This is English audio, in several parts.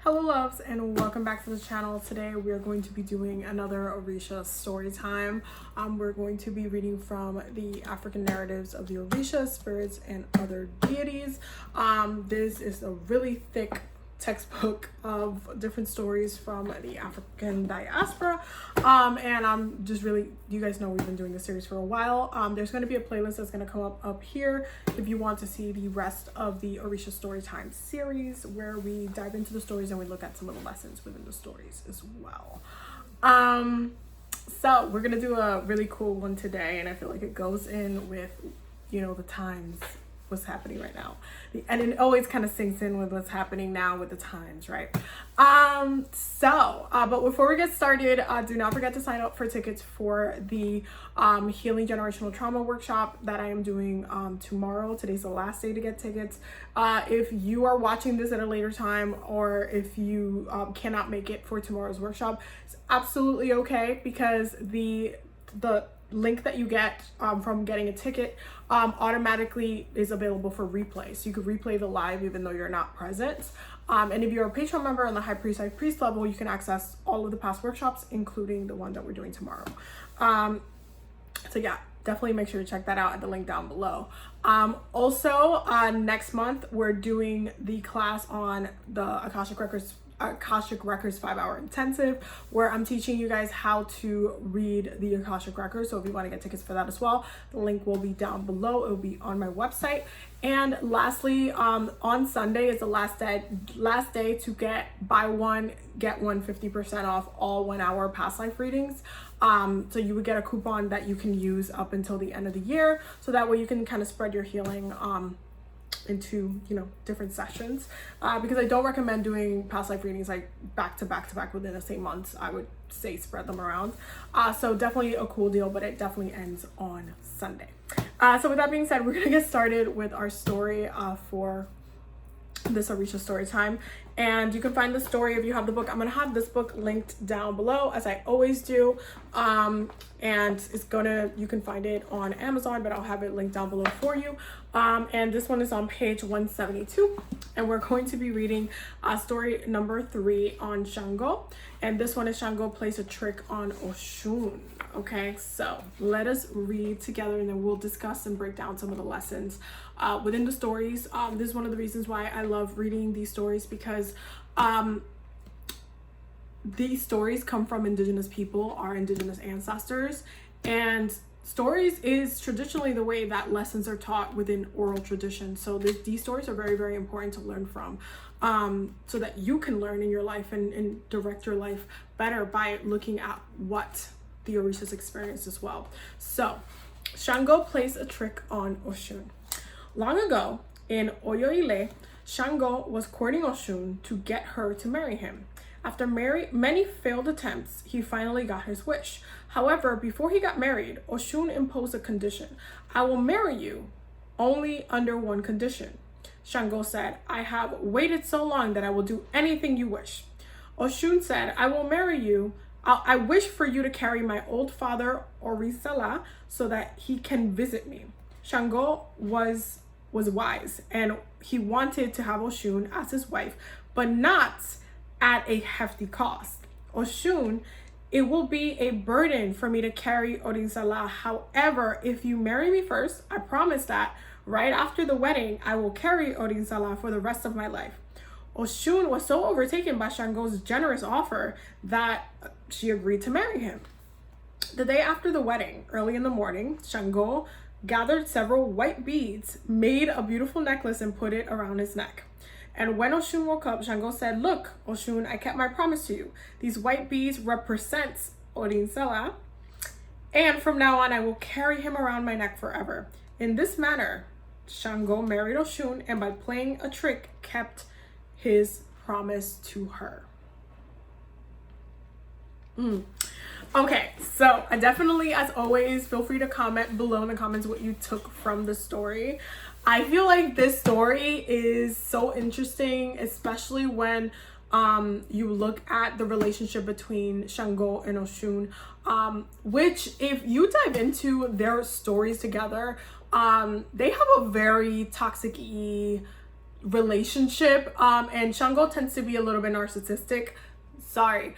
Hello loves, and welcome back to the channel. Today we are going to be doing another Orisha story time. We're going to be reading from the African narratives of the Orisha, spirits, and other deities. This is a really thick textbook of different stories from the African diaspora, and I'm just really, you guys know we've been doing this series for a while. There's going to be a playlist that's going to come up here if you want to see the rest of the Orisha Storytime series, where we dive into the stories and we look at some of the lessons within the stories as well. So we're gonna do a really cool one today, and I feel like it goes in with, you know, the times, what's happening right now, and it always kind of sinks in with what's happening now with the times, right? But before we get started, do not forget to sign up for tickets for the Healing Generational Trauma workshop that I am doing tomorrow. Today's the last day to get tickets. If you are watching this at a later time, or if you cannot make it for tomorrow's workshop, it's absolutely okay, because the link that you get from getting a ticket automatically is available for replay, so you could replay the live even though you're not present. And if you're a Patreon member on the High Priest level, you can access all of the past workshops, including the one that we're doing tomorrow. So yeah, definitely make sure to check that out at the link down below. Also, next month we're doing the class on the Akashic Records 5-hour intensive, where I'm teaching you guys how to read the Akashic Records. So if you want to get tickets for that as well, the link will be down below. It will be on my website. And lastly, on Sunday is the last day to buy one get one 50% off all 1 hour past life readings. So you would get a coupon that you can use up until the end of the year, so that way you can kind of spread your healing into, you know, different sessions, because I don't recommend doing past life readings like back to back within the same months. I would say spread them around. So definitely a cool deal, but it definitely ends on Sunday. So with that being said, we're gonna get started with our story for this Orisha story time. And you can find the story if you have the book. I'm gonna have this book linked down below, as I always do, and you can find it on Amazon, but I'll have it linked down below for you. And this one is on page 172, and we're going to be reading story number 3 on Sango, and this one is Sango plays a trick on Osun. Okay, so let us read together, and then we'll discuss and break down some of the lessons within the stories. This is one of the reasons why I love reading these stories, because these stories come from indigenous people, our indigenous ancestors, and stories is traditionally the way that lessons are taught within oral tradition. So these stories are very, very important to learn from, so that you can learn in your life and direct your life better by looking at what the Orishas experience as well. So Sango plays a trick on Osun. Long ago in Oyoile, Sango was courting Osun to get her to marry him. After many failed attempts, he finally got his wish. However, before he got married, Osun imposed a condition. I will marry you only under one condition. Sango said, I have waited so long that I will do anything you wish. Osun said, I will marry you. I wish for you to carry my old father, Orisha, so that he can visit me. Sango was wise, and he wanted to have Osun as his wife, but not at a hefty cost. Osun, it will be a burden for me to carry Orisha. However, if you marry me first, I promise that right after the wedding, I will carry Orisha for the rest of my life. Osun was so overtaken by Sango's generous offer that she agreed to marry him. The day after the wedding, early in the morning, Sango gathered several white beads, made a beautiful necklace, and put it around his neck. And when Osun woke up, Sango said, look, Osun, I kept my promise to you. These white beads represent Orisha, and from now on I will carry him around my neck forever. In this manner, Sango married Osun, and by playing a trick, kept his promise to her. Okay, so I definitely, as always, feel free to comment below in the comments what you took from the story. I feel like this story is so interesting, especially when you look at the relationship between Sango and Osun, which, if you dive into their stories together, they have a very toxic-y relationship. And Sango tends to be a little bit narcissistic. Sorry.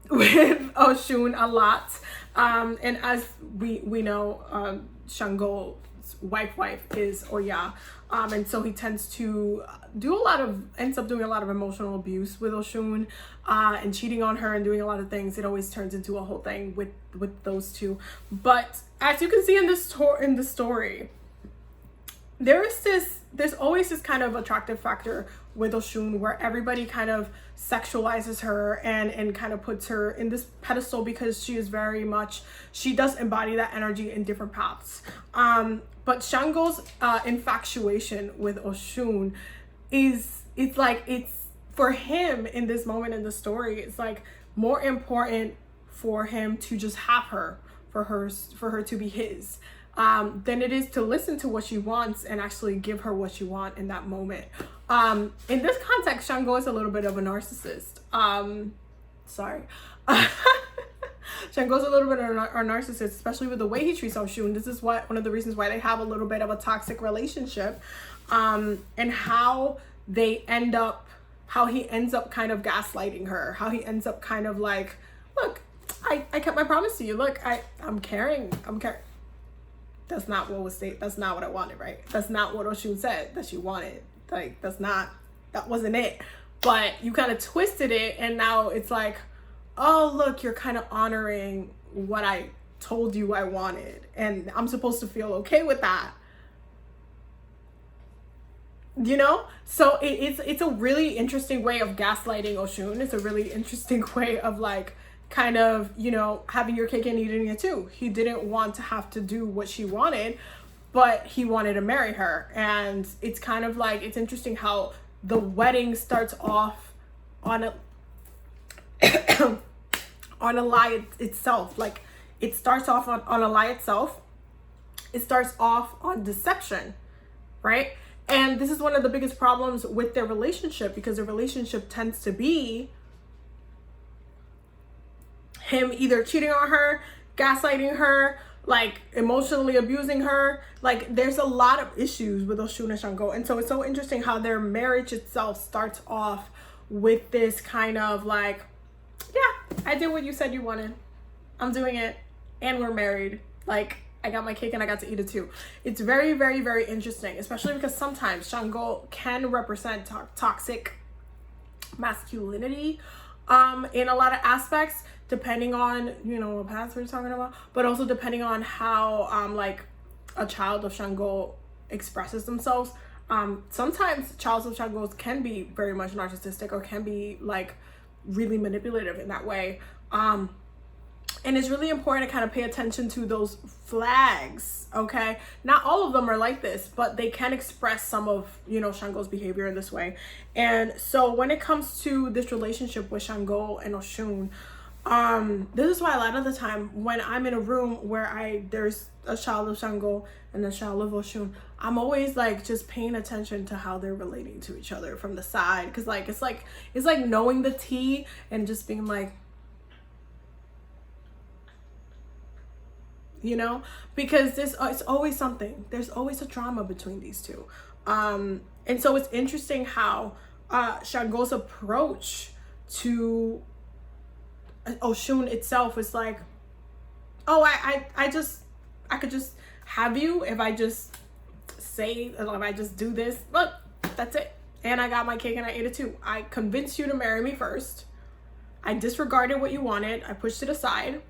With Osun a lot. And as we know, Sango's wife is Oya. And so he tends to ends up doing a lot of emotional abuse with Osun, and cheating on her and doing a lot of things. It always turns into a whole thing with those two. But as you can see in the story, there's always this kind of attractive factor with Osun where everybody kind of sexualizes her and kind of puts her in this pedestal because she does embody that energy in different paths. But Sango's infatuation with Osun it's for him in this moment in the story, it's like more important for him to just have her, for her to be his, than it is to listen to what she wants and actually give her what she wants in that moment. In this context, Sango is a little bit of a narcissist. Sorry. Sango's a little bit of a narcissist, especially with the way he treats Osun. This is one of the reasons why they have a little bit of a toxic relationship, and how he ends up kind of gaslighting her, how he ends up kind of like, look, I kept my promise to you. Look, I'm caring. That's not what was stated. That's not what I wanted, right? That's not what Osun said that she wanted. Like, that wasn't it. But you kind of twisted it, and now it's like, oh, look, you're kind of honoring what I told you I wanted, and I'm supposed to feel okay with that. You know? So it's a really interesting way of gaslighting Osun. It's a really interesting way of like kind of, you know, having your cake and eating it too. He didn't want to have to do what she wanted, but he wanted to marry her. And it's kind of like, it's interesting how the wedding starts off on a on a lie itself. Like, it starts off on a lie itself. It starts off on deception, right? And this is one of the biggest problems with their relationship, because their relationship tends to be him either cheating on her, gaslighting her, like emotionally abusing her. Like, there's a lot of issues with Osun and Sango. And so it's so interesting how their marriage itself starts off with this kind of like, yeah, I did what you said you wanted. I'm doing it. And we're married. Like, I got my cake and I got to eat it too. It's very, very, very interesting, especially because sometimes Sango can represent toxic masculinity in a lot of aspects, depending on, you know, what past we're talking about, but also depending on how like a child of Sango expresses themselves. Sometimes childs of Sango can be very much narcissistic, or can be like really manipulative in that way. And it's really important to kind of pay attention to those flags, okay? Not all of them are like this, but they can express some of, you know, Sango's behavior in this way. And so when it comes to this relationship with Sango and Osun, this is why a lot of the time when I'm in a room where there's a child of Sango and a child of Osun, I'm always like just paying attention to how they're relating to each other from the side. Cause like, it's like knowing the tea and just being like, you know, because it's always something. There's always a drama between these two. And so it's interesting how Sango's approach to Osun itself is like, oh, I could just have you if I just if I just do this. Look, that's it. And I got my cake and I ate it too. I convinced you to marry me first. I disregarded what you wanted. I pushed it aside.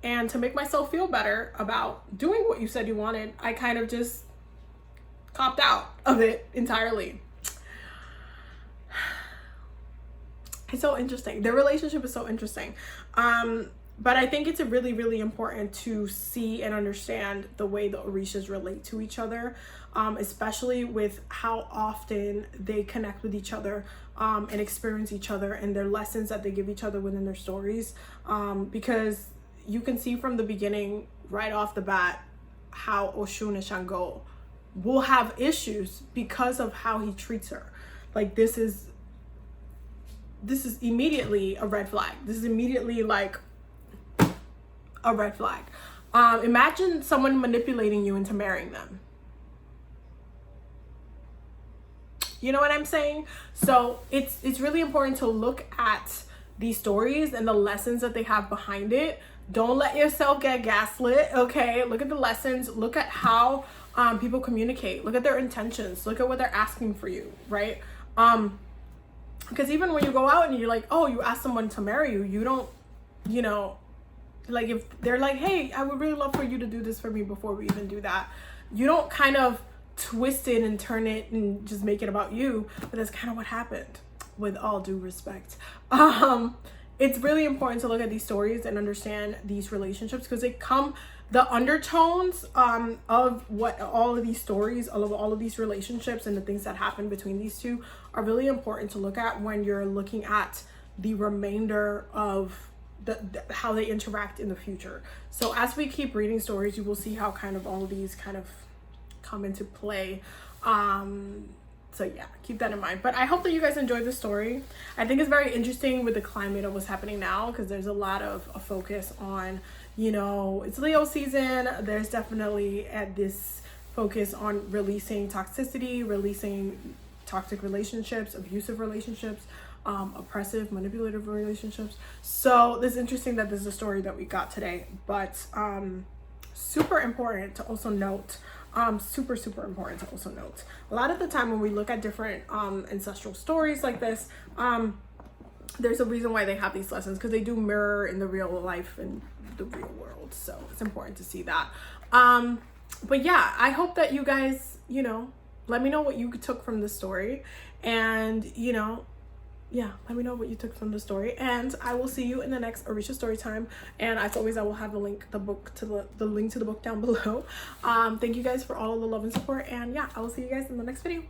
And to make myself feel better about doing what you said you wanted, I kind of just copped out of it entirely. It's so interesting. Their relationship is so interesting. But I think it's really, really important to see and understand the way the Orishas relate to each other, especially with how often they connect with each other and experience each other, and their lessons that they give each other within their stories. Because you can see from the beginning, right off the bat, how Osun and Sango will have issues because of how he treats her. Like, this is immediately a red flag. This is immediately like a red flag. Imagine someone manipulating you into marrying them. You know what I'm saying? So it's really important to look at these stories and the lessons that they have behind it. Don't let yourself get gaslit, okay? Look at the lessons. Look at how people communicate. Look at their intentions. Look at what they're asking for you, right? Because even when you go out and you're like, oh, you ask someone to marry you, you don't, you know, like if they're like, hey, I would really love for you to do this for me before we even do that. You don't kind of twist it and turn it and just make it about you. But that's kind of what happened, with all due respect. It's really important to look at these stories and understand these relationships, because they come, the undertones of what all of these stories, all of these relationships and the things that happen between these two are really important to look at when you're looking at the remainder of how they interact in the future. So as we keep reading stories, you will see how kind of all of these kind of come into play. So yeah, keep that in mind. But I hope that you guys enjoyed the story. I think it's very interesting with the climate of what's happening now, because there's a lot of a focus on, you know, it's Leo season. There's definitely this focus on releasing toxicity, releasing toxic relationships, abusive relationships, oppressive, manipulative relationships. So this is interesting that this is a story that we got today, but super important to also note. Super important to also note. A lot of the time when we look at different ancestral stories like this, there's a reason why they have these lessons, because they do mirror in the real life and the real world. So it's important to see that. But yeah, I hope that you guys, you know, let me know what you took from the story, and you know, yeah, let me know what you took from the story, and I will see you in the next Orisha story time. And as always, I will have the link to the link to the book down below. Thank you guys for all of the love and support, and yeah, I will see you guys in the next video.